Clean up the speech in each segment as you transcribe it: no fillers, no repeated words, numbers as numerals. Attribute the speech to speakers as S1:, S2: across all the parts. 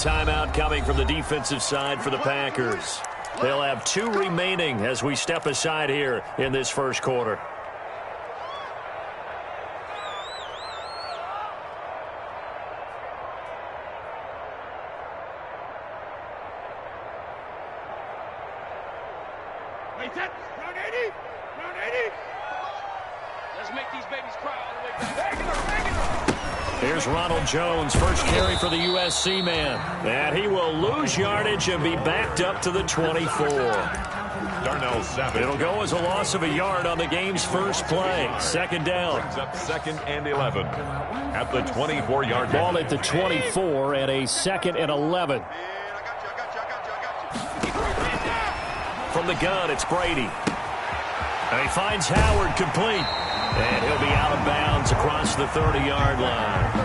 S1: timeout coming from the defensive side for the Packers. They'll have 2 remaining as we step aside here in this first quarter. Here's Ronald Jones, first carry for the USC man. And he will lose yardage and be backed up to the 24.
S2: Darnell Savage.
S1: It'll go as a loss of a yard on the game's first play. Second down.
S2: Brings up 2nd and 11 at the 24-yard line.
S1: Ball at the 24 and a 2nd and 11. From the gun, it's Brady. And he finds Howard complete. And he'll be out of bounds across the 30-yard line.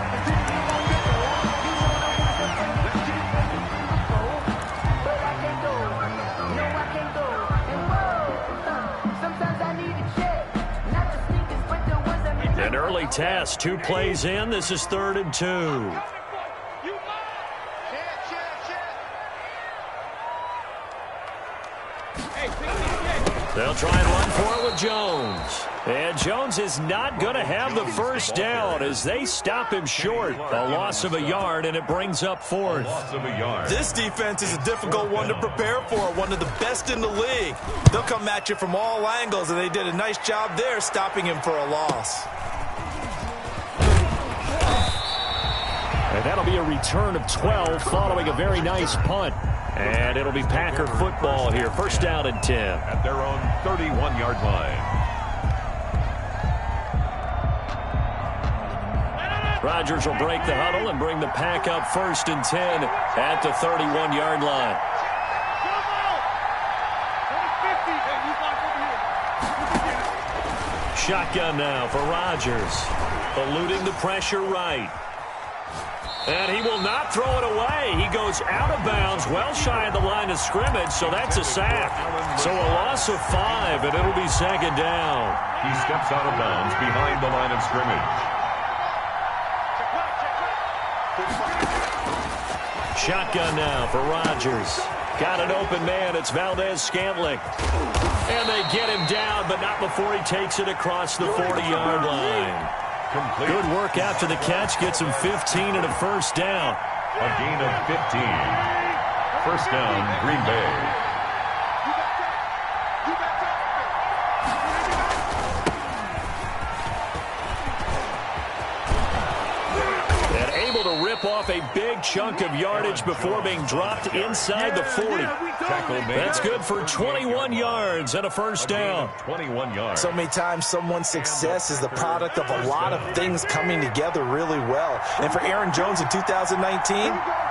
S1: An early test, 2 plays in. This is 3rd and 2. They'll try and run for it with Jones. And Jones is not going to have the first down as they stop him short. A loss of a yard, and it brings up 4th.
S2: Loss of a yard.
S3: This defense is a difficult one to prepare for, one of the best in the league. They'll come at you from all angles, and they did a nice job there stopping him for a loss.
S1: And that'll be a return of 12 following a very nice punt. And it'll be Packer football here. First down and 10.
S2: At their own 31-yard line.
S1: Rodgers will break the huddle and bring the Pack up 1st and 10 at the 31-yard line. Shotgun now for Rodgers. Eluding the pressure right. And he will not throw it away. He goes out of bounds, well shy of the line of scrimmage, so that's a sack. So a loss of 5, and it'll be 2nd down.
S2: He steps out of bounds behind the line of scrimmage.
S1: Shotgun now for Rodgers. Got an open man. It's Valdez-Scantling. And they get him down, but not before he takes it across the 40-yard line.
S2: Complete.
S1: Good work after the catch. Gets him 15 and a first down.
S2: A gain of 15. First down, Green Bay.
S1: Rip off a big chunk of yardage before being dropped inside the 40. That's good for 21 yards and a first down.
S2: 21 yards.
S3: So many times someone's success is the product of a lot of things coming together really well. And for Aaron Jones in 2019,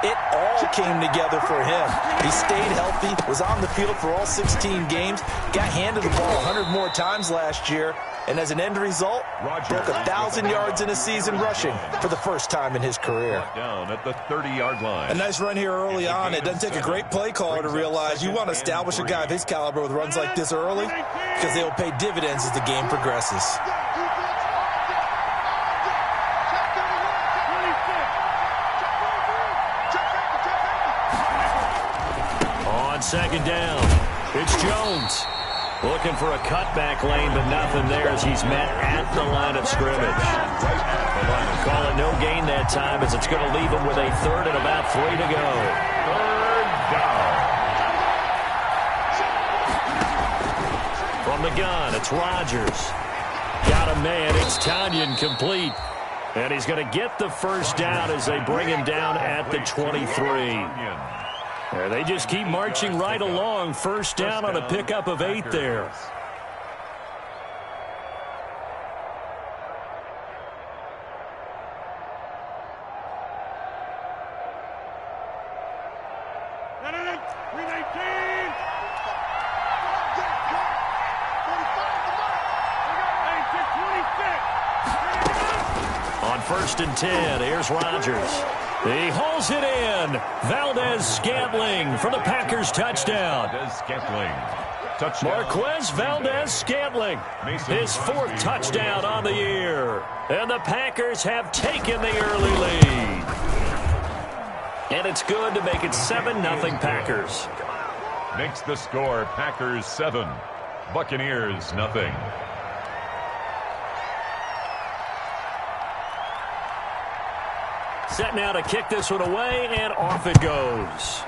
S3: it all came together for him. He stayed healthy, was on the field for all 16 games, got handed the ball 100 more times last year, and as an end result, broke 1,000 yards in a season rushing for the first time in his career.
S2: Down at the 30-yard line.
S3: A nice run here early on. It doesn't take a great play caller to realize you want to establish a guy of his caliber with runs like this early because they will pay dividends as the game progresses.
S1: On 2nd down, it's Jones. Looking for a cutback lane, but nothing there as he's met at the line of scrimmage. Call it no gain that time as it's going to leave him with a 3rd and about 3 to go.
S2: 3rd down.
S1: From the gun, it's Rodgers. Got a man, it's Tonyan complete. And he's going to get the first down as they bring him down at the 23. They just keep marching right along. First down on a pickup of 8 there. On 1st and 10, here's Rodgers. He hauls it in. Valdez-Scantling for the Packers touchdown. Marquez Valdez-Scantling, his 4th touchdown on the year. And the Packers have taken the early lead. And it's good to make it 7-0 Packers.
S2: Makes the score Packers 7, Buccaneers nothing.
S1: Set now to kick this one away, and off it goes.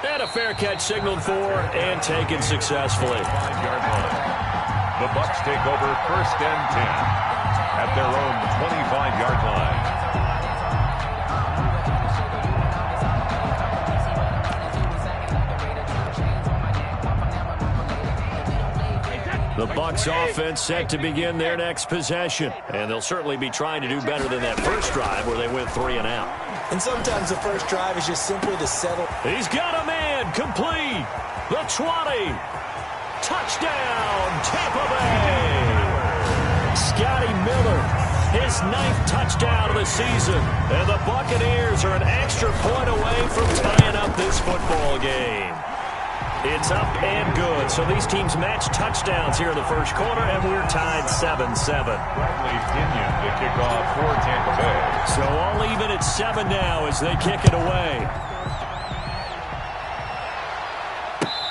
S1: And a fair catch signaled for and taken successfully.
S2: 5-yard line. The Bucs take over 1st and 10 at their own 25-yard line.
S1: The Bucs offense set to begin their next possession. And they'll certainly be trying to do better than that first drive where they went 3 and out.
S3: And sometimes the first drive is just simply to settle.
S1: He's got a man complete. The 20. Touchdown, Tampa Bay. Scotty Miller, his 9th touchdown of the season. And the Buccaneers are an extra point away from tying up this football game. It's up and good. So these teams match touchdowns here in the first quarter, and we're tied 7-7.
S2: Bradley Pinion to kick off for Tampa Bay.
S1: So all even at 7 now as they kick it away.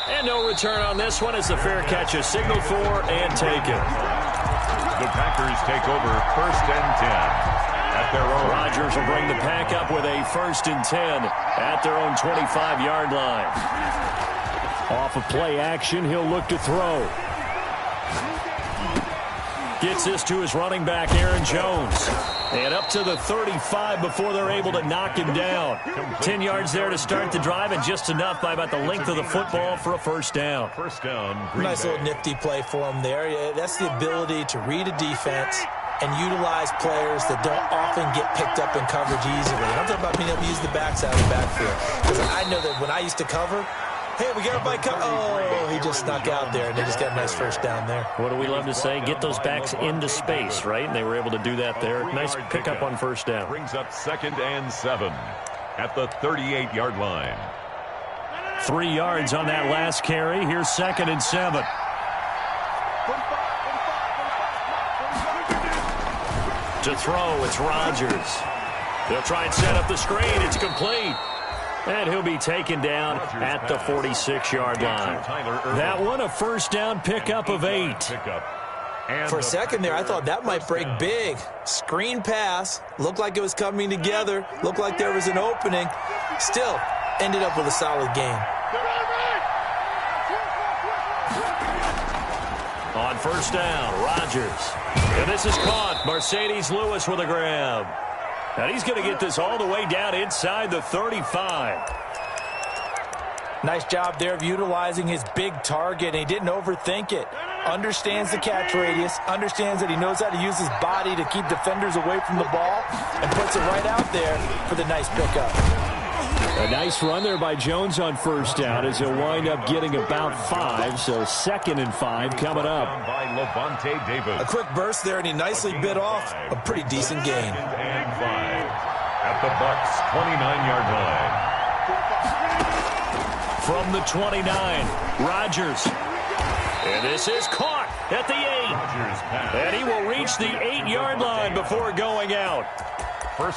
S1: And no return on this one as the fair catch is signaled for and taken.
S2: The Packers take over 1st and 10 at their own.
S1: Rodgers will bring the pack up with a 1st and 10 at their own 25-yard line. Off of play action, he'll look to throw. Gets this to his running back, Aaron Jones. And up to the 35 before they're able to knock him down. 10 yards there to start the drive, and just enough by about the length of the football for a 1st down.
S2: 1st down, Green
S3: Nice
S2: Bay.
S3: little nifty play for him there. Yeah, that's the ability to read a defense and utilize players that don't often get picked up in coverage easily. And I'm talking about being able to use the backside of the backfield. Because I know that when I used to cover, hey, we got everybody covered. Oh, he just snuck out there, and they just got a nice 1st down there.
S1: What do we love to say? Get those backs into space, right? And they were able to do that there. Nice pickup on 1st down.
S2: Brings up 2nd and 7 at the 38-yard line.
S1: 3 yards on that last carry. Here's 2nd and 7. To throw, it's Rodgers. They'll try and set up the screen. It's complete. And he'll be taken down at the 46-yard line. That one, a 1st down pickup of 8.
S3: For a second there, I thought that might break big. Screen pass. Looked like it was coming together. Looked like there was an opening. Still, ended up with a solid game.
S1: On 1st down, Rodgers. And this is caught. Mercedes Lewis with a grab. And he's going to get this all the way down inside the 35.
S3: Nice job there of utilizing his big target. And he didn't overthink it. Understands the catch radius. Understands that he knows how to use his body to keep defenders away from the ball. And puts it right out there for the nice pickup.
S1: A nice run there by Jones on 1st down as he'll wind up getting about 5. So 2nd and 5 coming up.
S2: By Levante Davis.
S3: A quick burst there, and he nicely bit off a pretty decent gain.
S2: 2nd and 5 at the Bucs 29-yard line.
S1: From the 29, Rodgers. And this is caught at the 8. And he will reach the 8-yard line before going out.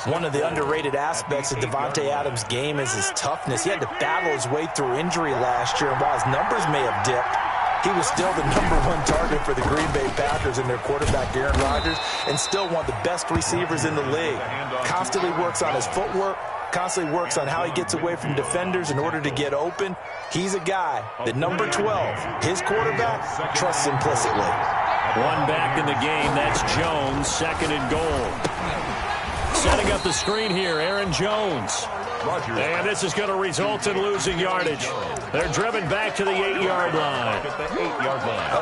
S3: One of the underrated aspects of Davante Adams' game is his toughness. He had to battle his way through injury last year, and while his numbers may have dipped, he was still the #1 target for the Green Bay Packers and their quarterback, Aaron Rodgers, and still one of the best receivers in the league. Constantly works on his footwork, constantly works on how he gets away from defenders in order to get open. He's a guy that number 12, his quarterback, trusts implicitly.
S1: One back in the game, that's Jones, 2nd and goal. Setting up the screen here, Aaron Jones. And this is going to result in losing yardage. They're driven back to the 8-yard line.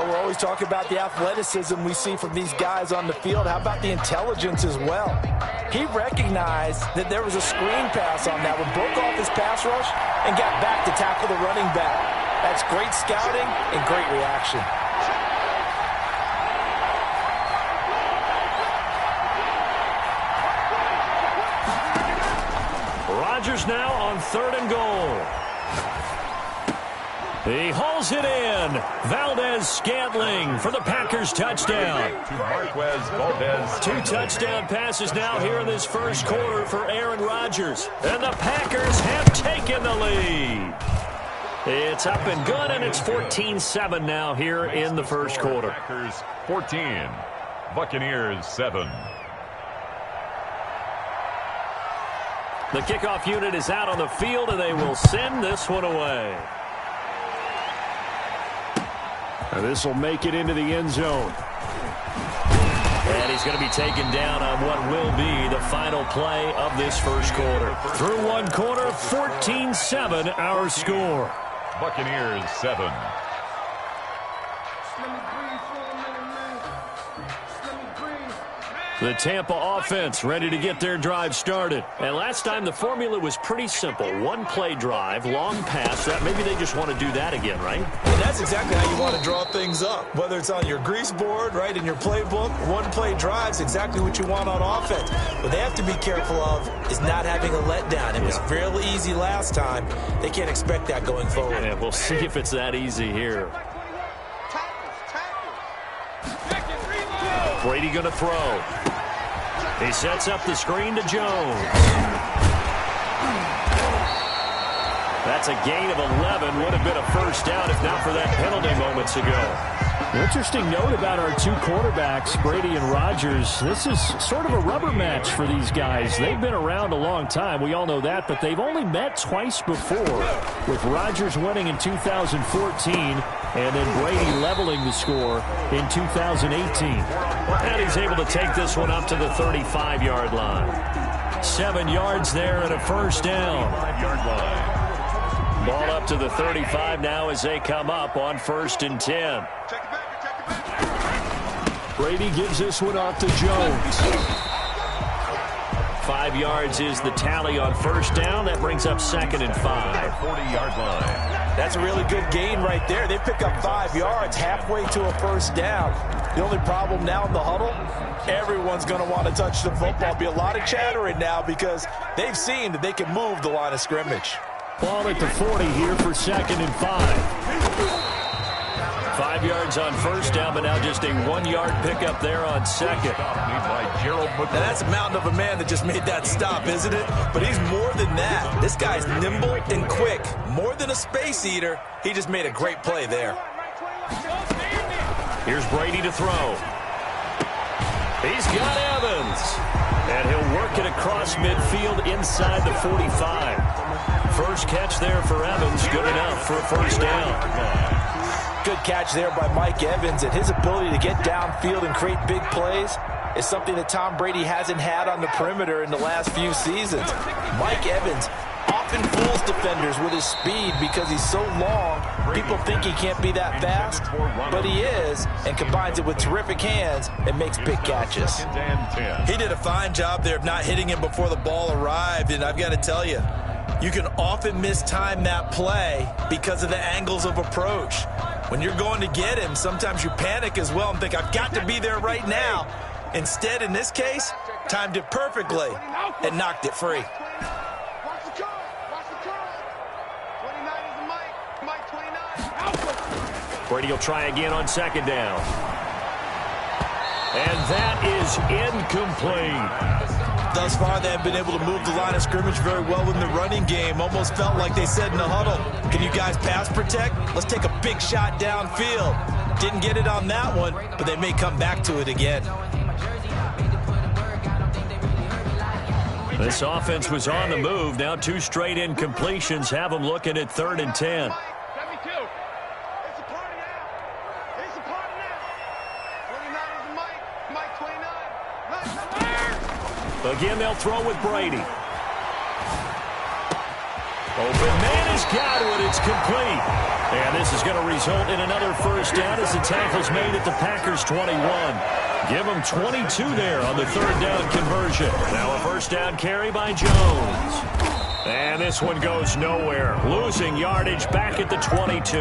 S3: We're always talking about the athleticism we see from these guys on the field. How about the intelligence as well? He recognized that there was a screen pass on that one, broke off his pass rush, and got back to tackle the running back. That's great scouting and great reaction. Rodgers
S1: now on 3rd and goal. He hauls it in. Valdez-Scantling for the Packers touchdown.
S2: To Marquez Valdez.
S1: 2 touchdown passes now here in this first quarter for Aaron Rodgers. And the Packers have taken the lead. It's up and good, and it's 14-7 now here in the first quarter.
S2: Packers 14, Buccaneers 7.
S1: The kickoff unit is out on the field, and they will send this one away.
S4: And this will make it into the end zone.
S1: And he's going to be taken down on what will be the final play of this first quarter. Through one quarter, 14-7 our score.
S2: Buccaneers 7.
S1: The Tampa offense ready to get their drive started. And last time the formula was pretty simple. One play drive, long pass. Maybe they just want to do that again, right?
S3: And that's exactly how you want to draw things up. Whether it's on your grease board, right, in your playbook, one play drive's exactly what you want on offense. What they have to be careful of is not having a letdown. It was fairly easy last time. They can't expect that going forward.
S1: Yeah, we'll see if it's that easy here. Brady going to throw. He sets up the screen to Jones. That's a gain of 11. Would have been a first down if not for that penalty moments ago.
S4: Interesting note about our 2 quarterbacks, Brady and Rodgers. This is sort of a rubber match for these guys. They've been around a long time. We all know that, but they've only met twice before, with Rodgers winning in 2014 and then Brady leveling the score in 2018.
S1: And he's able to take this one up to the 35-yard line. 7 yards there and a first down.
S2: 5-yard line.
S1: Ball up to the 35 now as they come up on 1st and 10.
S4: Brady gives this one off to Jones.
S1: 5 yards is the tally on first down. That brings up 2nd and 5.
S2: 40-yard line.
S3: That's a really good gain right there. They pick up 5 yards halfway to a first down. The only problem now in the huddle, everyone's going to want to touch the football. Be a lot of chattering now because they've seen that they can move the line of scrimmage.
S4: Ball at the 40 here for 2nd and 5.
S1: 5 yards on first down, but now just a 1-yard pickup there on second.
S2: By Gerald McCoy.
S3: Now that's a mountain of a man that just made that stop, isn't it? But he's more than that. This guy's nimble and quick. More than a space eater. He just made a great play there.
S1: Here's Brady to throw. He's got Evans. And he'll work it across midfield inside the 45. First catch there for Evans. Good enough for a first down.
S3: Good catch there by Mike Evans, and his ability to get downfield and create big plays is something that Tom Brady hasn't had on the perimeter in the last few seasons. Mike Evans often fools defenders with his speed because he's so long. People think he can't be that fast, but he is, and combines it with terrific hands and makes big catches. He did a fine job there of not hitting him before the ball arrived, and I've got to tell you, you can often mistime that play because of the angles of approach. When you're going to get him, sometimes you panic as well and think, I've got to be there right now. Instead, in this case, timed it perfectly and knocked it free.
S1: Brady will try again on second down. And that is incomplete.
S3: Thus far, they have been able to move the line of scrimmage very well in the running game. Almost felt like they said in the huddle, can you guys pass protect? Let's take a big shot downfield. Didn't get it on that one, but they may come back to it again.
S1: This offense was on the move. Now 2 straight incompletions have them looking at 3rd and 10. Again, they'll throw with Brady. Open man has got it. It's complete. And this is going to result in another first down as the tackle's made at the Packers' 21. Give them 22 there on the 3rd down conversion. Now a first down carry by Jones. And this one goes nowhere. Losing yardage back at the 22.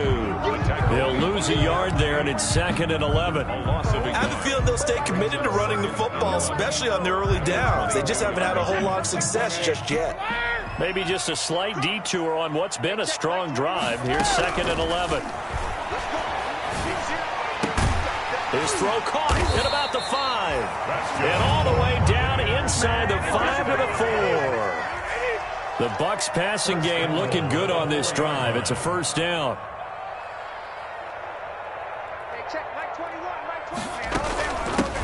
S1: They'll lose a yard there, and it's 2nd and 11.
S3: I have a feeling they'll stay committed to running the football, especially on the early downs. They just haven't had a whole lot of success just yet.
S4: Maybe just a slight detour on what's been a strong drive. Here's 2nd and 11. His throw caught at about the 5. And all the way down inside the 5 to the 4. The Bucs passing game looking good on this drive. It's a first down.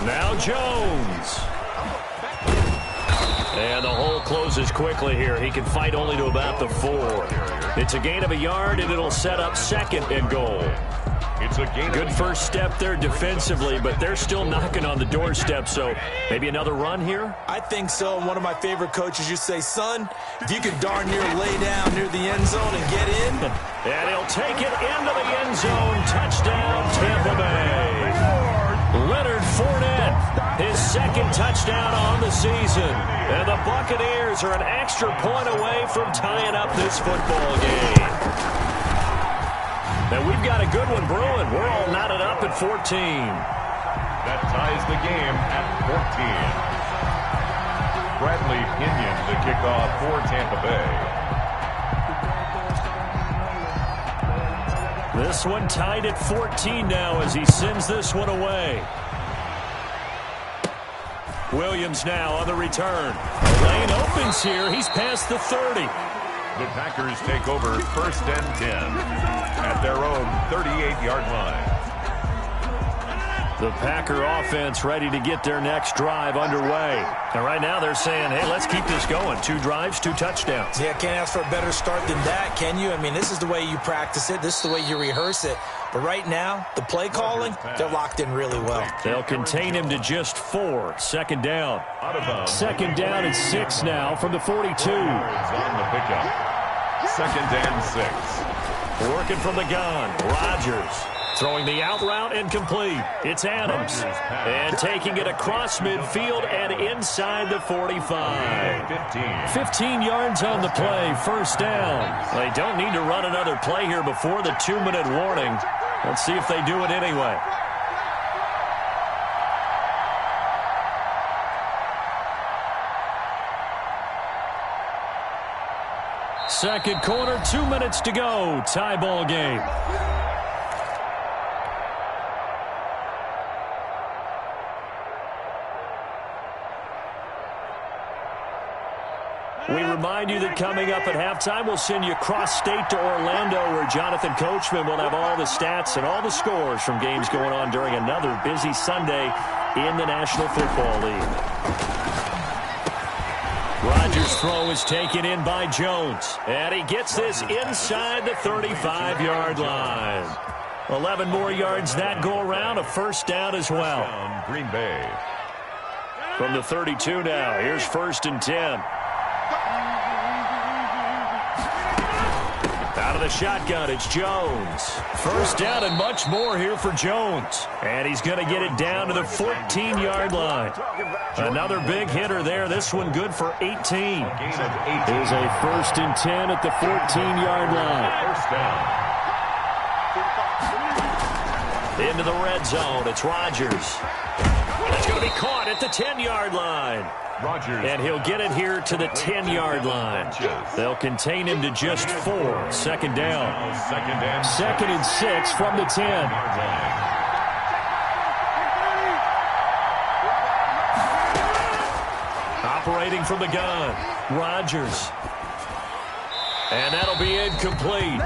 S4: Now Jones. And the hole closes quickly here. He can fight only to about the 4. It's a gain of a yard, and it'll set up 2nd and goal.
S2: It's a gain.
S4: Good first step there defensively, but they're still knocking on the doorstep, so maybe another run here?
S3: I think so. One of my favorite coaches used to say, son, if you can darn near lay down near the end zone and get in.
S4: And he'll take it into the end zone. Touchdown, Tampa Bay. Leonard Fournette, his 2nd touchdown on the season. And the Buccaneers are an extra point away from tying up this football game. And we've got a good one brewing. We're all knotted up at 14.
S2: That ties the game at 14. Bradley Pinion the kickoff for Tampa Bay.
S4: This one tied at 14 now as he sends this one away. Williams now on the return. Lane opens here. He's past the 30.
S2: The Packers take over 1st and 10 at their own 38-yard line.
S4: The Packer offense ready to get their next drive underway. And right now they're saying, hey, let's keep this going. 2 drives, 2 touchdowns.
S3: Yeah, can't ask for a better start than that, can you? I mean, this is the way you practice it. This is the way you rehearse it. But right now, the play calling, they're locked in really well.
S4: They'll contain him to just 4. 2nd down. 2nd down and 6 now from the 42.
S2: On the pickup. 2nd and 6.
S4: Working from the gun. Rodgers. Throwing the out route incomplete. It's Adams. And taking it across midfield and inside the 45. 15 yards on the play. First down. They don't need to run another play here before the 2-minute warning. Let's see if they do it anyway. Second quarter, 2 minutes to go. Tie ball game. We remind you that coming up at halftime, we'll send you cross-state to Orlando, where Jonathan Coachman will have all the stats and all the scores from games going on during another busy Sunday in the National Football League. Rodgers' throw is taken in by Jones, and he gets this inside the 35-yard line. 11 more yards that go around, a first down as well.
S2: Green Bay.
S4: From the 32 now, here's 1st and 10. Out of the shotgun, it's Jones. First down and much more here for Jones. And he's going to get it down to the 14-yard line. Another big hitter there. This one good for 18. Here's a 1st and 10 at the 14-yard line.
S2: First down.
S4: Into the red zone. It's Rodgers. It's going to be caught at the 10-yard line.
S2: Rodgers.
S4: And he'll get it here to the 10-yard line. They'll contain him to just 4. 2nd down. 2nd and 6 from the 10. Operating from the gun, Rodgers. And that'll be incomplete.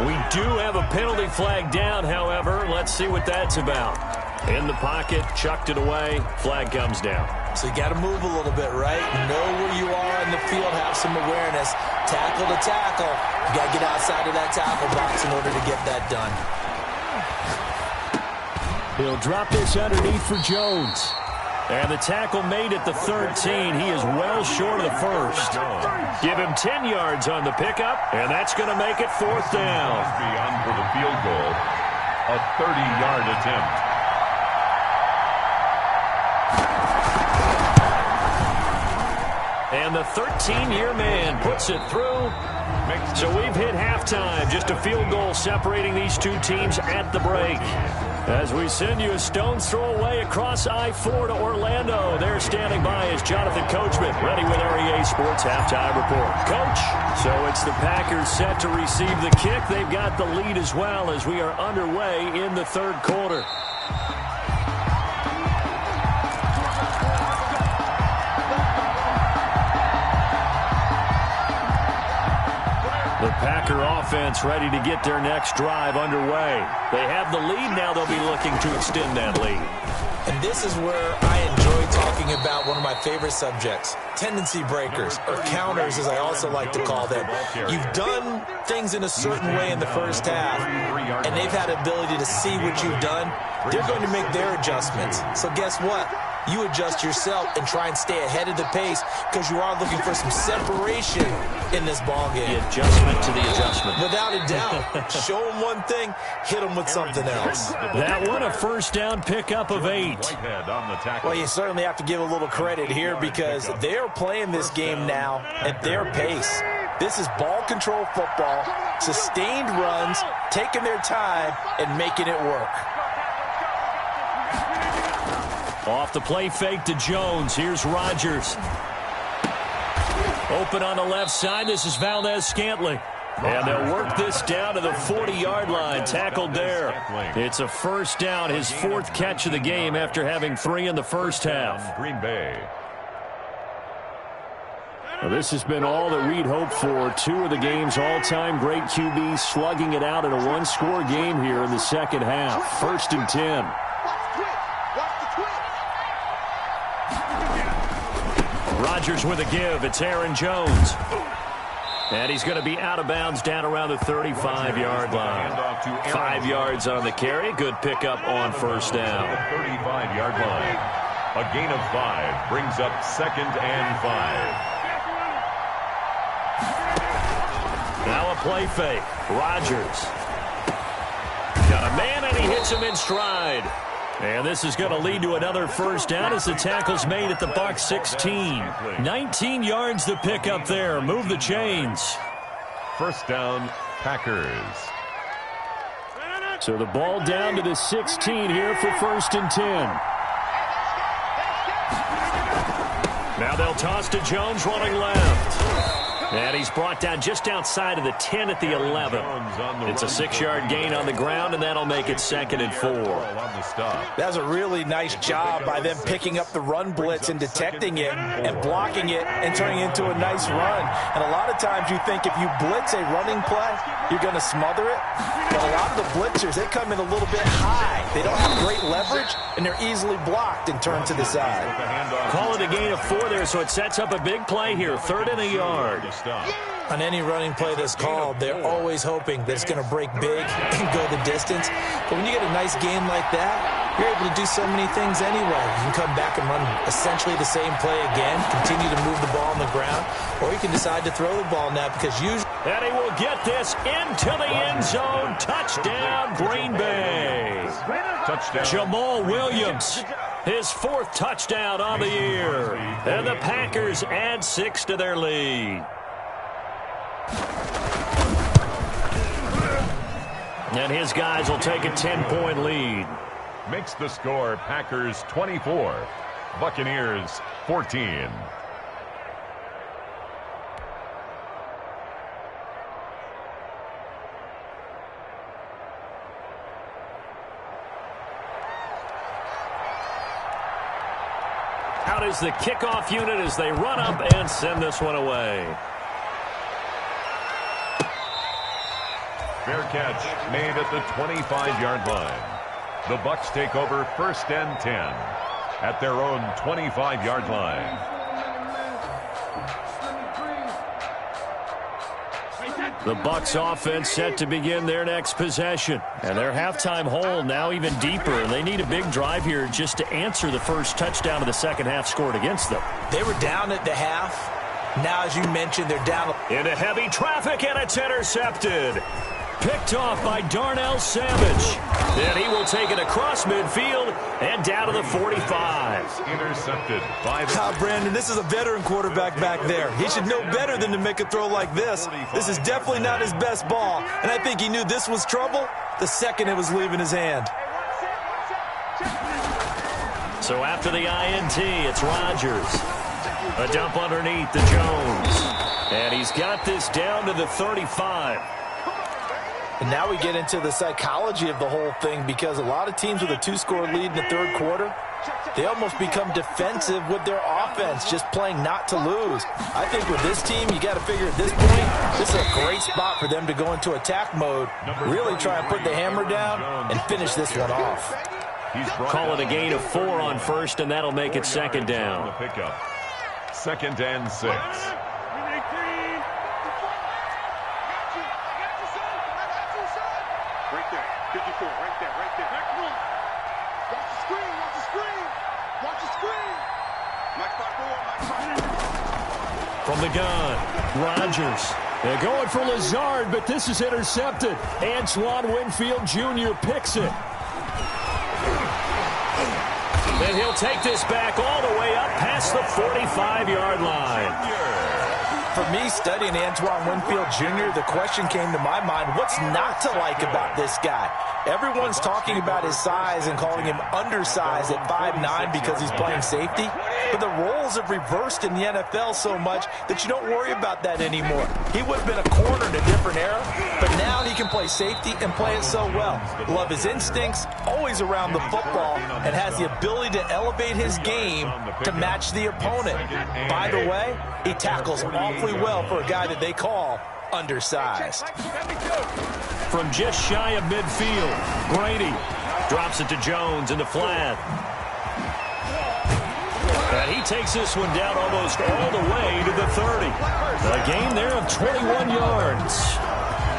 S4: We do have a penalty flag down, however. Let's see what that's about. In the pocket, chucked it away, flag comes down.
S3: So you got to move a little bit, right? Know where you are in the field, have some awareness. Tackle to tackle. You got to get outside of that tackle box in order to get that done.
S4: He'll drop this underneath for Jones. And the tackle made at the 13. He is well short of the first. Give him 10 yards on the pickup, and that's going to make it 4th down.
S2: Beyond for the field goal, a 30-yard attempt.
S4: And the 13-year man puts it through. So we've hit halftime. Just a field goal separating these two teams at the break. As we send you a stone's throw away across I-4 to Orlando. There standing by is Jonathan Coachman, ready with our EA Sports Halftime Report. Coach, so it's the Packers set to receive the kick. They've got the lead as well as we are underway in the third quarter. The Packer offense ready to get their next drive underway. They have the lead now. They'll be looking to extend that lead.
S3: And this is where I enjoy talking about one of my favorite subjects, tendency breakers, or counters as I also like to call them. You've done things in a certain way in the first half, and they've had the ability to see what you've done. They're going to make their adjustments. So guess what? You adjust yourself and try and stay ahead of the pace because you are looking for some separation in this ball game.
S4: The adjustment to the adjustment.
S3: Without a doubt. Show them one thing, hit them with something else.
S4: That one a first down pickup of 8.
S3: Well, you certainly have to give a little credit here because they're playing this game now at their pace. This is ball control football, sustained runs, taking their time, and making it work.
S4: Off the play fake to Jones. Here's Rodgers. Open on the left side. This is Valdez-Scantling. And they'll work this down to the 40-yard line. Tackled there. It's a first down, his 4th catch of the game after having 3 in the first half.
S2: Green Bay.
S4: Well, this has been all that we'd hoped for. 2 of the game's all-time great QBs slugging it out in a one-score game here in the second half. 1st and 10. Rodgers with a give. It's Aaron Jones. And he's going to be out of bounds down around the 35-yard line. 5 yards on the carry. Good pickup on first down.
S2: 35-yard line. A gain of 5 brings up 2nd and 5.
S1: Now a play fake. Rodgers. Got a man, and he hits him in stride. And this is going to lead to another first down as the tackle's made at the Bucs 16. 19 yards to pick up there. Move the chains.
S2: First down, Packers.
S4: So the ball down to the 16 here for 1st and 10.
S1: Now they'll toss to Jones running left. And he's brought down just outside of the 10 at the 11. It's a 6-yard gain on the ground, and that'll make it 2nd and 4.
S3: That was a really nice job by them picking up the run blitz and detecting it and blocking it and turning it into a nice run. And a lot of times you think if you blitz a running play, you're going to smother it. But a lot of the blitzers, they come in a little bit high. They don't have great leverage, and they're easily blocked and turned to the side.
S1: Call it a gain of 4 there, so it sets up a big play here. 3rd and a yard.
S3: On any running play that's called, they're always hoping that it's going to break big and go the distance. But when you get a nice game like that, you're able to do so many things anyway. You can come back and run essentially the same play again, continue to move the ball on the ground, or you can decide to throw the ball now because usually...
S1: And he will get this into the end zone. Touchdown, Green Bay.
S2: Touchdown.
S1: Jamal Williams, his 4th touchdown on the year. And the Packers add 6 to their lead. And his guys will take a 10-point lead.
S2: Makes the score Packers 24, Buccaneers 14.
S1: Out is the kickoff unit as they run up and send this one away.
S2: Fair catch made at the 25-yard line. The Bucs take over 1st and 10 at their own 25-yard line.
S4: The Bucs offense set to begin their next possession. And their halftime hole now even deeper. And they need a big drive here just to answer the first touchdown of the second half scored against them.
S3: They were down at the half. Now, as you mentioned, they're down.
S1: Into heavy traffic, and it's intercepted. Picked off by Darnell Savage. And he will take it across midfield and down to the 45.
S2: Intercepted by the...
S3: Brandon, this is a veteran quarterback back there. He should know better than to make a throw like this. This is definitely not his best ball. And I think he knew this was trouble the second it was leaving his hand.
S1: So after the INT, it's Rodgers. A dump underneath to Jones. And he's got this down to the 35.
S3: And now we get into the psychology of the whole thing, because a lot of teams with a 2-score lead in the third quarter, they almost become defensive with their offense, just playing not to lose. I think with this team, you got to figure at this point, this is a great spot for them to go into attack mode, really try and put the hammer down and finish this one off.
S1: Call it a gain of 4 on first, and that'll make it second down.
S2: Second and 6.
S5: Right there, 54, right there. Watch the screen.
S1: From the gun, Rodgers.
S4: They're going for Lazard, but this is intercepted. Antoine Winfield Jr. picks it.
S1: And he'll take this back all the way up past the 45-yard line.
S3: For me, studying Antoine Winfield Jr., the question came to my mind, what's not to like about this guy? Everyone's talking about his size and calling him undersized at 5'9" because he's playing safety. But the roles have reversed in the NFL so much that you don't worry about that anymore. He would have been a corner in a different era, but now he can play safety and play it so well. Love his instincts, always around the football, and has the ability to elevate his game to match the opponent. By the way, he tackles awfully well for a guy that they call undersized.
S1: From just shy of midfield, Brady drops it to Jones in the flat. And he takes this one down almost all the way to the 30. A gain there of 21 yards.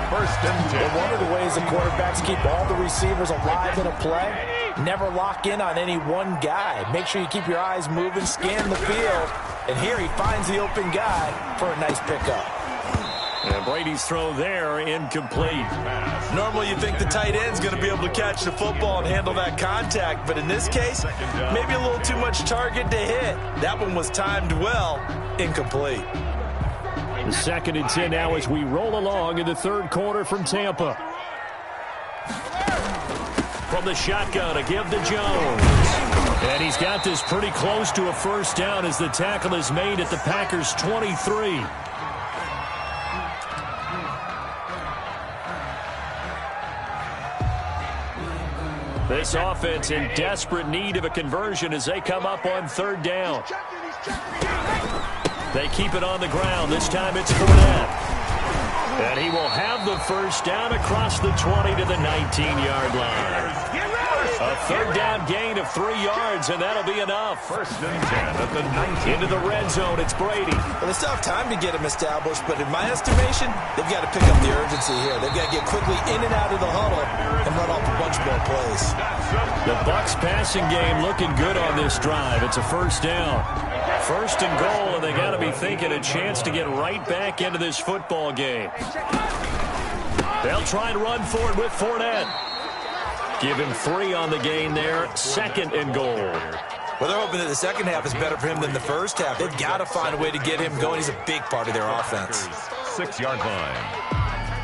S2: First and 10.
S3: But one of the ways the quarterbacks keep all the receivers alive in a play, never lock in on any one guy. Make sure you keep your eyes moving, scan the field. And here he finds the open guy for a nice pickup.
S1: And Brady's throw there, incomplete.
S3: Normally you think the tight end's going to be able to catch the football and handle that contact, but in this case, maybe a little too much target to hit. That one was timed well, incomplete.
S4: The second and 10 now as we roll along in the third quarter from Tampa.
S1: From the shotgun, a give to Jones. And he's got this pretty close to a first down as the tackle is made at the Packers' 23. This offense in desperate need of a conversion as they come up on third down. They keep it on the ground. This time it's Fournette. And he will have the first down across the 20 to the 19-yard line. A third down gain of 3 yards, and that'll be enough.
S2: First and 10 at the 19.
S1: Into the red zone, it's Brady.
S3: Well, they still have time to get him established, but in my estimation, they've got to pick up the urgency here. They've got to get quickly in and out of the huddle and run off a bunch more plays.
S1: The Bucs passing game looking good on this drive. It's a first down. First and goal, and they got to be thinking a chance to get right back into this football game. They'll try and run for it with Fournette. Give him 3 on the gain there. Second and goal.
S3: Well, they're hoping that the second half is better for him than the first half. They've got to find a way to get him going. He's a big part of their offense.
S2: 6-yard line.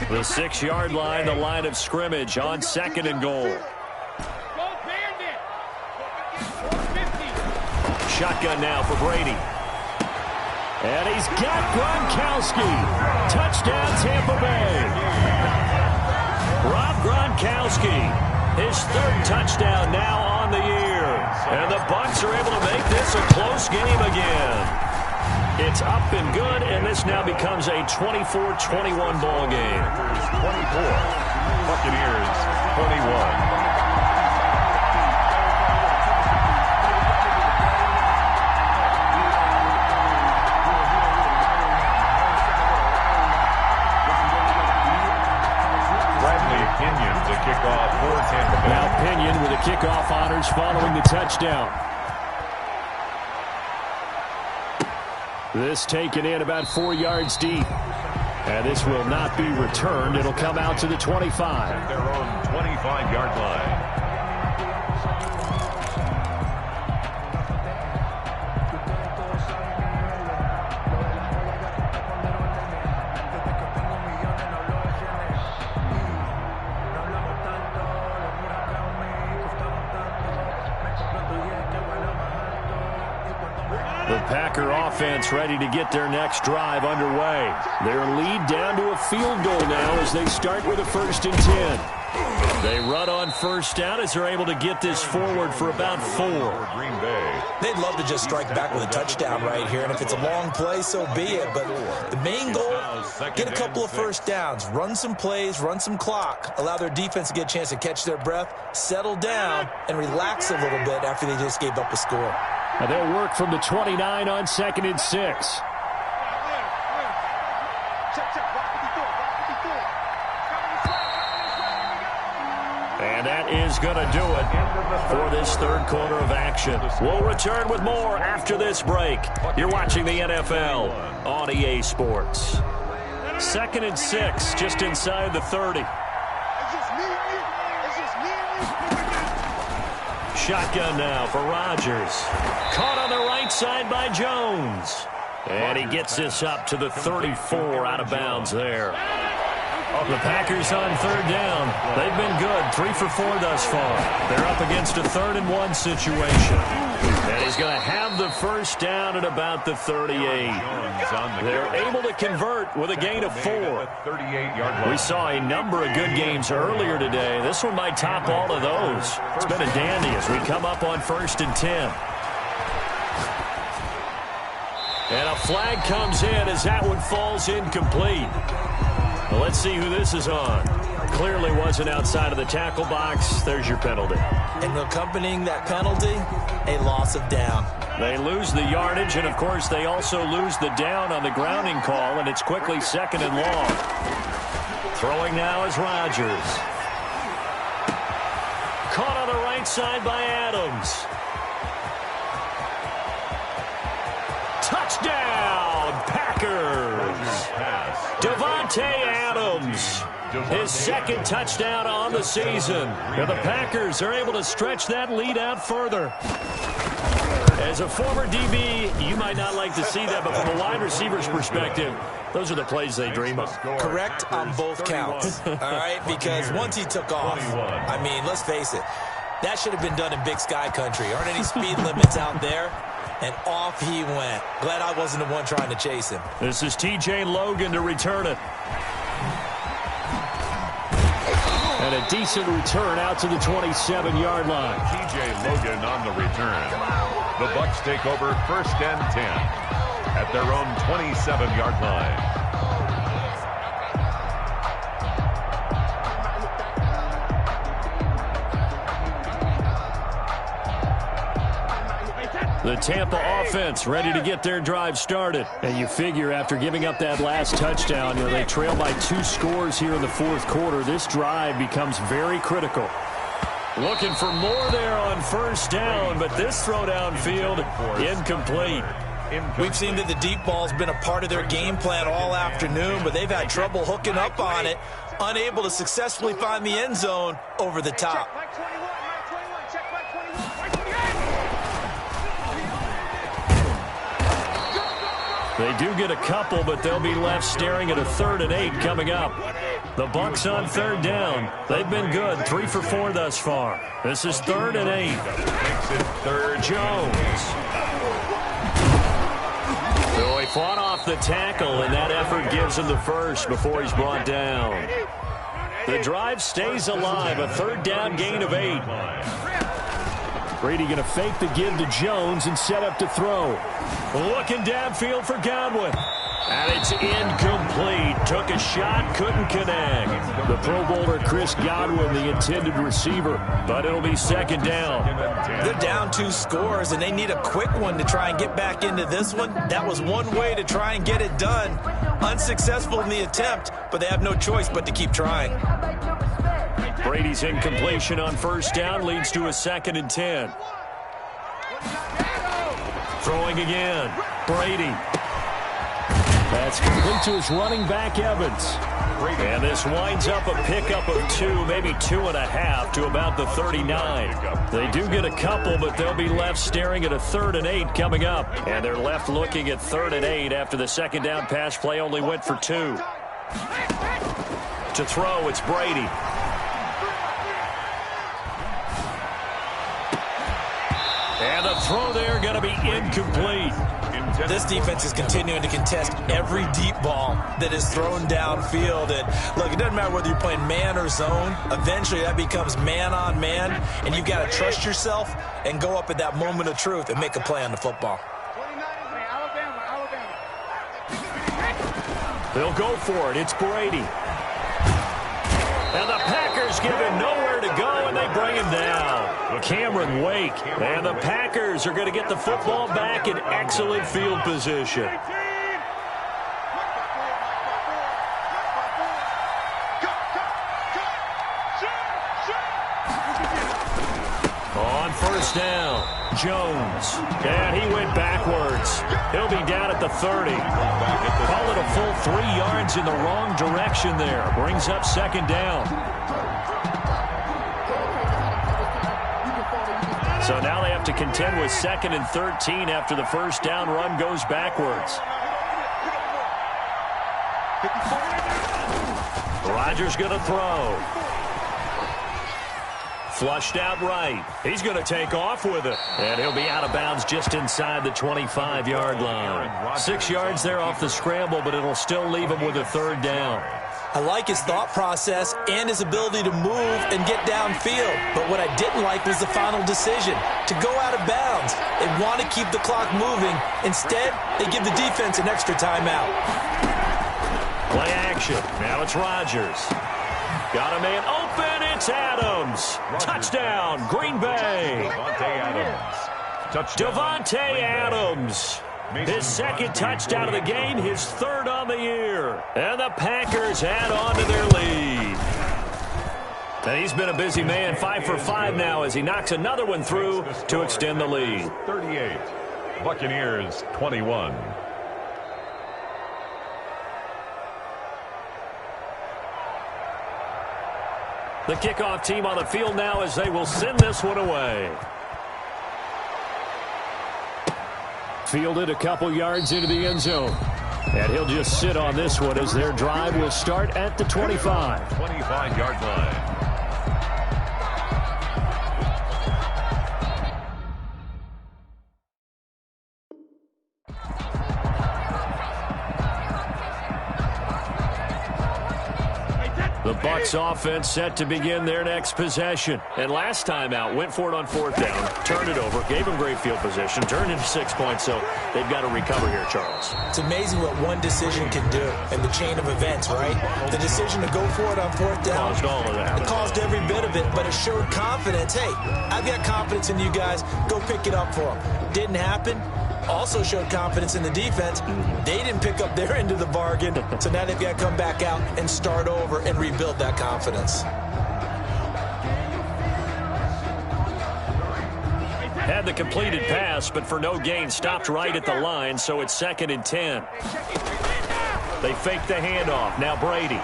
S1: The 6-yard line, the line of scrimmage on second and goal. Shotgun now for Brady. And he's got Gronkowski. Touchdown, Tampa Bay. Rob Gronkowski. His third touchdown now on the year. And the Bucs are able to make this a close game again. It's up and good, and this now becomes a 24-21 ball game.
S2: 24. Buccaneers 21. Kickoff for Tampa Bay.
S4: Now Pinion with the kickoff honors following the touchdown. This taken in about 4 yards deep. And this will not be returned. It'll come out to the 25.
S2: Their own 25-yard line.
S1: Packer offense ready to get their next drive underway. Their lead down to a field goal now as they start with a 1st and 10. They run on first down as they're able to get this forward for about 4.
S2: Green Bay.
S3: They'd love to just strike back with a touchdown right here, and if it's a long play, so be it. But the main goal, get a couple of first downs, run some plays, run some clock, allow their defense to get a chance to catch their breath, settle down, and relax a little bit after they just gave up a score.
S4: Now they'll work from the 29 on 2nd and 6.
S1: And that is going to do it for this third quarter of action. We'll return with more after this break. You're watching the NFL on EA Sports. 2nd and 6, just inside the 30. Shotgun now for Rodgers. Caught on the right side by Jones. And he gets this up to the 34, out of bounds there. The Packers on 3rd down. They've been good, 3 for 4 thus far. They're up against a 3rd and 1 situation. And he's going to have the first down at about the 38. They're able to convert with a gain of 4. We saw a number of good games earlier today. This one might top all of those. It's been a dandy as we come up on 1st and 10. And a flag comes in as that one falls incomplete. Well, let's see who this is on. Clearly wasn't outside of the tackle box. There's your penalty.
S3: And accompanying that penalty, a loss of down.
S1: They lose the yardage, and, of course, they also lose the down on the grounding call, and it's quickly 2nd and long. Throwing now is Rodgers. Caught on the right side by Adams. Touchdown, Packers! Davante Adams, his 2nd touchdown on the season. And the Packers are able to stretch that lead out further. As a former DB, you might not like to see that, but from a wide receiver's perspective, those are the plays they dream of.
S3: Correct on both counts, all right? Because once he took off, I mean, let's face it, that should have been done in Big Sky Country. Aren't any speed limits out there? And off he went. Glad I wasn't the one trying to chase him.
S1: This is T.J. Logan to return it. And a decent return out to the 27-yard line.
S2: T.J. Logan on the return. The Bucs take over 1st and 10 at their own 27-yard line.
S1: The Tampa offense ready to get their drive started. And you figure after giving up that last touchdown, they trail by 2 scores here in the 4th quarter. This drive becomes very critical. Looking for more there on 1st down, but this throw downfield incomplete.
S3: We've seen that the deep ball's been a part of their game plan all afternoon, but they've had trouble hooking up on it, unable to successfully find the end zone over the top.
S1: They do get a couple, but they'll be left staring at a 3rd and 8 coming up. The Bucs on 3rd down. They've been good, 3 for 4 thus far. This is 3rd and 8.
S2: Makes it 3rd.
S1: Jones. So he fought off the tackle, and that effort gives him the first before he's brought down. The drive stays alive, a 3rd down gain of 8. Brady going to fake the give to Jones and set up to throw. Looking downfield for Godwin. And it's incomplete. Took a shot, couldn't connect. The Pro Bowler Chris Godwin, the intended receiver, but it'll be 2nd down.
S3: They're down 2 scores, and they need a quick one to try and get back into this one. That was one way to try and get it done. Unsuccessful in the attempt, but they have no choice but to keep trying.
S1: Brady's incompletion on 1st down leads to a 2nd and 10. Throwing again. Brady. That's complete to his running back, Evans. And this winds up a pickup of 2, maybe 2.5 to about the 39. They do get a couple, but they'll be left staring at a 3rd and 8 coming up. And they're left looking at 3rd and 8 after the 2nd down pass play only went for 2. To throw, it's Brady. And the throw there going to be incomplete.
S3: This defense is continuing to contest every deep ball that is thrown downfield. And look, it doesn't matter whether you're playing man or zone. Eventually, that becomes man on man, and you've got to trust yourself and go up at that moment of truth and make a play on the football.
S1: They'll go for it. It's Brady. And the Packers give him nowhere to go, and they bring him down. Cameron Wake. And the Packers are going to get the football back in excellent field position. On first down, Jones. And he went backwards. He'll be down at the 30. Call it a full 3 yards in the wrong direction there. Brings up second down. So now they have to contend with 2nd and 13 after the first down run goes backwards. Rodgers going to throw. Flushed out right. He's going to take off with it. And he'll be out of bounds just inside the 25-yard line. 6 yards there off the scramble, but it'll still leave him with a third down.
S3: I like his thought process and his ability to move and get downfield. But what I didn't like was the final decision, to go out of bounds. They want to keep the clock moving. Instead, they give the defense an extra timeout.
S1: Play action. Now it's Rodgers. Got a man open. It's Adams. Touchdown, Green Bay. Davante Adams. His second touchdown of the game, his 3rd on the year. And the Packers add on to their lead. And he's been a busy man, 5 for 5 now as he knocks another one through to extend the lead.
S2: 38, Buccaneers 21.
S1: The kickoff team on the field now as they will send this one away. Fielded a couple yards into the end zone. And he'll just sit on this one as their drive will start at the 25.
S2: 25-yard line.
S1: The Bucs offense set to begin their next possession. And last time out, went for it on 4th down, turned it over, gave them great field position, turned into 6 points, so they've got to recover here, Charles.
S3: It's amazing what one decision can do in the chain of events, right? The decision to go for it on 4th down.
S1: Caused all of that.
S3: It caused every bit of it, but it showed confidence. Hey, I've got confidence in you guys. Go pick it up for them. Didn't happen. Also showed confidence in the defense. They didn't pick up their end of the bargain, so now they've got to come back out and start over and rebuild that confidence.
S1: Had the completed pass, but for no gain, stopped right at the line, so it's 2nd and 10. They fake the handoff. Now Brady.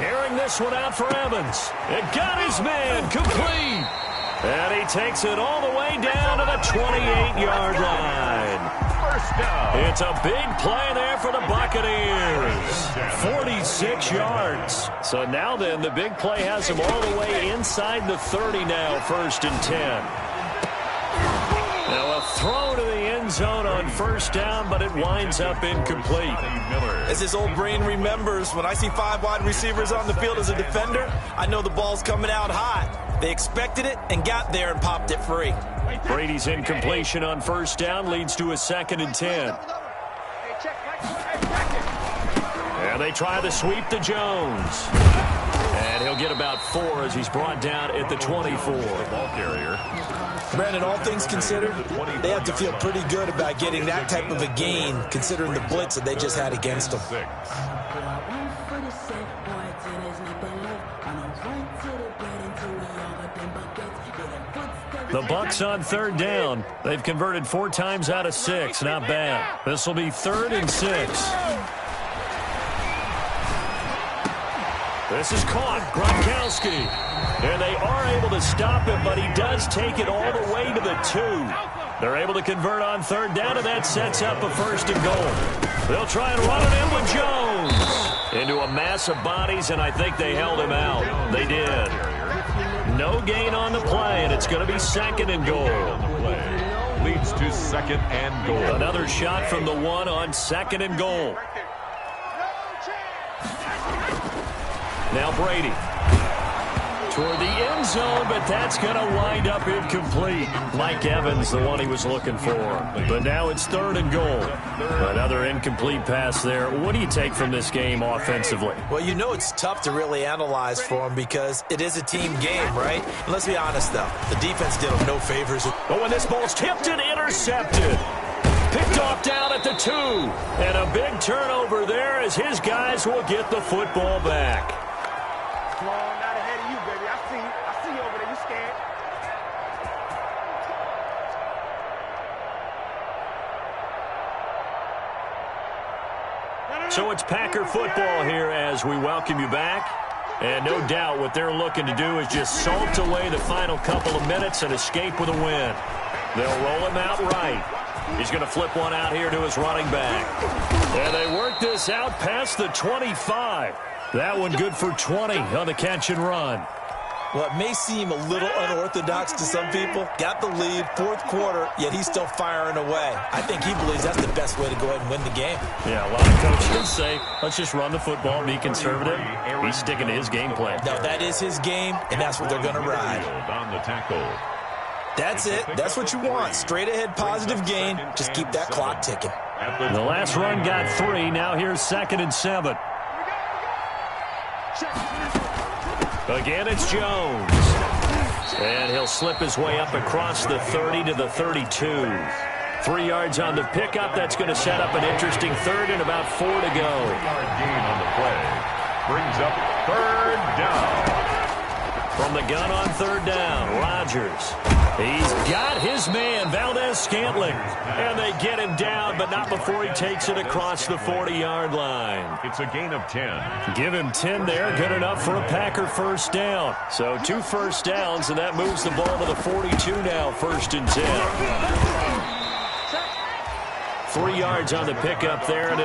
S1: Airing this one out for Evans. It got his man complete. And he takes it all the way down to the 28-yard line.
S2: First down.
S1: It's a big play there for the Buccaneers. 46 yards. So now then, the big play has him all the way inside the 30 now, 1st and 10. Now a throw to the end zone on 1st down, but it winds up incomplete.
S3: As his old brain remembers, when I see 5 wide receivers on the field as a defender, I know the ball's coming out hot. They expected it and got there and popped it free.
S1: Brady's incompletion on 1st down leads to a 2nd and 10. And they try the sweep to Jones. And he'll get about 4 as he's brought down at the 24.
S2: Ball carrier.
S3: Brandon, all things considered, they have to feel pretty good about getting that type of a gain, considering the blitz that they just had against them.
S1: The Bucs on 3rd down. They've converted 4 times out of 6. Not bad. This will be 3rd and 6. This is caught. Gronkowski. And they are able to stop him, but he does take it all the way to the 2. They're able to convert on 3rd down, and that sets up a 1st and goal. They'll try and run it in with Jones. Into a mass of bodies, and I think they held him out. They did. No gain on the play, and it's going to be 2nd and goal.
S2: leads to 2nd and goal.
S1: Another shot from the one on 2nd and goal. Now Brady. Toward the end zone, but that's going to wind up incomplete. Mike Evans, the one he was looking for. But now it's 3rd and goal. Another incomplete pass there. What do you take from this game offensively?
S3: Well, you know it's tough to really analyze for him because it is a team game, right? And let's be honest, though. The defense did him no favors.
S1: But when this ball's tipped and intercepted. Picked off down at the 2. And a big turnover there as his guys will get the football back.
S5: Come on, not ahead of you, baby. I see you over there. You scared?
S1: So it's Packer football here as we welcome you back. And no doubt what they're looking to do is just salt away the final couple of minutes and escape with a win. They'll roll him out right. He's going to flip one out here to his running back. And they work this out past the 25. That one good for 20 on the catch and run.
S3: Well, it may seem a little unorthodox to some people. Got the lead, 4th quarter, yet he's still firing away. I think he believes that's the best way to go ahead and win the game.
S1: Yeah, a lot of coaches say, let's just run the football, be conservative. He's sticking to his game plan.
S3: No, that is his game, and that's what they're going to ride.
S2: On the tackle.
S3: That's it. That's what you want. Straight ahead positive gain. Just keep that clock ticking.
S1: The last run got 3. Now here's 2nd and 7. Again, it's Jones. And he'll slip his way up across the 30 to the 32. 3 yards on the pickup. That's going to set up an interesting 3rd and about 4 to go.
S2: 4-yard gain on the play. Brings up 3rd down.
S1: From the gun on 3rd down, Rodgers. He's got his man, Valdez-Scantling. And they get him down, but not before he takes it across the 40-yard line.
S2: It's a gain of 10.
S1: Give him 10 there, good enough for a Packer 1st down. So 2 first downs, and that moves the ball to the 42 now, 1st and 10. 3 yards on the pickup there, and it'll